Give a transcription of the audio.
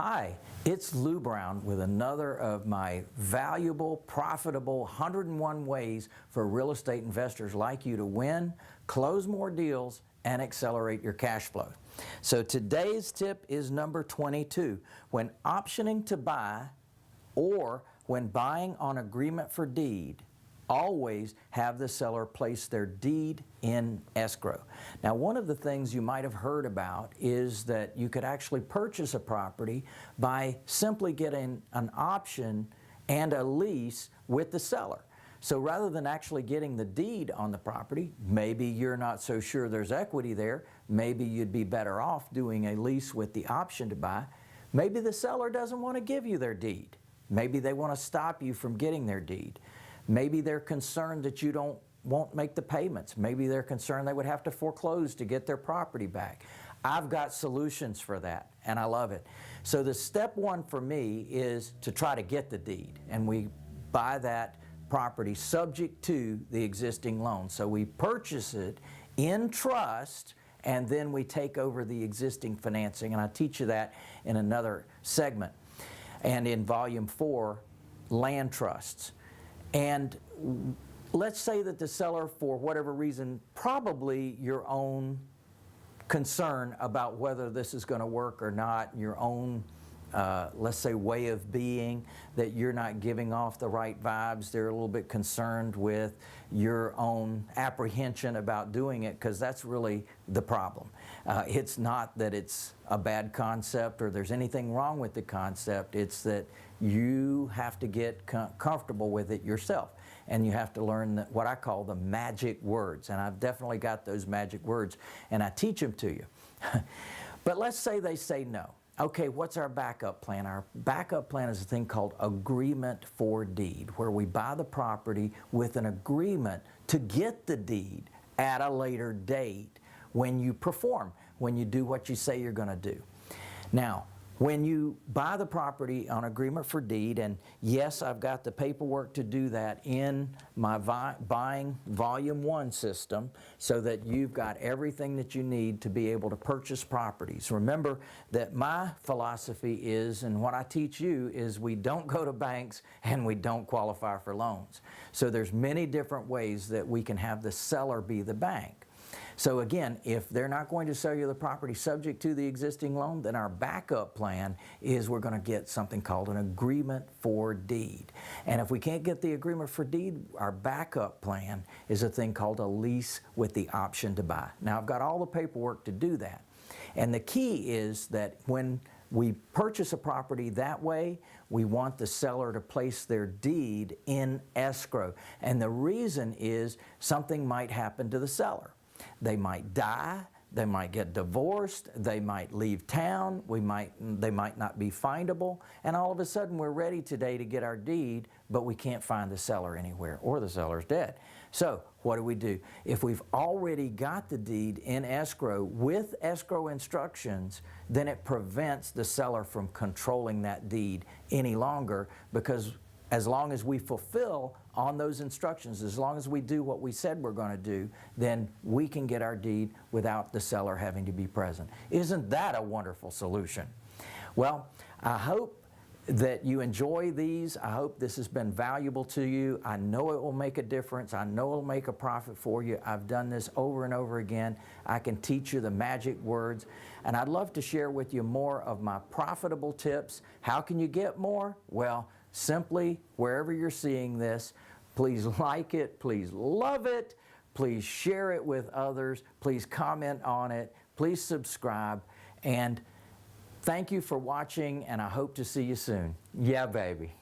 Hi, it's Lou Brown with another of my valuable, profitable 101 ways for real estate investors like you to win, close more deals, and accelerate your cash flow. So today's tip is number 22. When optioning to buy or when buying on agreement for deed, always have the seller place their deed in escrow. Now, one of the things you might have heard about is that you could actually purchase a property by simply getting an option and a lease with the seller. So rather than actually getting the deed on the property, maybe you're not so sure there's equity there, maybe you'd be better off doing a lease with the option to buy. Maybe the seller doesn't want to give you their deed. Maybe they want to stop you from getting their deed. Maybe they're concerned that you won't make the payments. Maybe they're concerned they would have to foreclose to get their property back. I've got solutions for that, and I love it. So the step one for me is to try to get the deed, and we buy that property subject to the existing loan. So we purchase it in trust, and then we take over the existing financing, and I teach you that in another segment. And in Volume 4, land trusts. And let's say that the seller, for whatever reason, probably your own concern about whether this is going to work or not, your own, let's say, way of being, that you're not giving off the right vibes. They're a little bit concerned with your own apprehension about doing it, because that's really the problem. It's not that it's a bad concept or there's anything wrong with the concept. It's that you have to get comfortable with it yourself, and you have to learn what I call the magic words, and I've definitely got those magic words, and I teach them to you. But let's say they say no. Okay, what's our backup plan? Our backup plan is a thing called agreement for deed, where we buy the property with an agreement to get the deed at a later date when you perform, when you do what you say you're going to do. Now, when you buy the property on agreement for deed, and yes, I've got the paperwork to do that in my Buying Volume 1 system, so that you've got everything that you need to be able to purchase properties. Remember that my philosophy is, and what I teach you is, we don't go to banks and we don't qualify for loans. So there's many different ways that we can have the seller be the bank. So again, if they're not going to sell you the property subject to the existing loan, then our backup plan is we're going to get something called an agreement for deed. And if we can't get the agreement for deed, our backup plan is a thing called a lease with the option to buy. Now, I've got all the paperwork to do that. And the key is that when we purchase a property that way, we want the seller to place their deed in escrow. And the reason is something might happen to the seller. They might die, they might get divorced, they might leave town, they might not be findable, and all of a sudden we're ready today to get our deed, but we can't find the seller anywhere, or the seller's dead. So what do? If we've already got the deed in escrow with escrow instructions, then it prevents the seller from controlling that deed any longer, because as long as we fulfill on those instructions, as long as we do what we said we're going to do, then we can get our deed without the seller having to be present. Isn't that a wonderful solution? Well, I hope that you enjoy these. I hope this has been valuable to you. I know it will make a difference. I know it will make a profit for you. I've done this over and over again. I can teach you the magic words, and I'd love to share with you more of my profitable tips. How can you get more? Well, simply, wherever you're seeing this, please like it, please love it, please share it with others, please comment on it, please subscribe, and thank you for watching, and I hope to see you soon. Yeah, baby.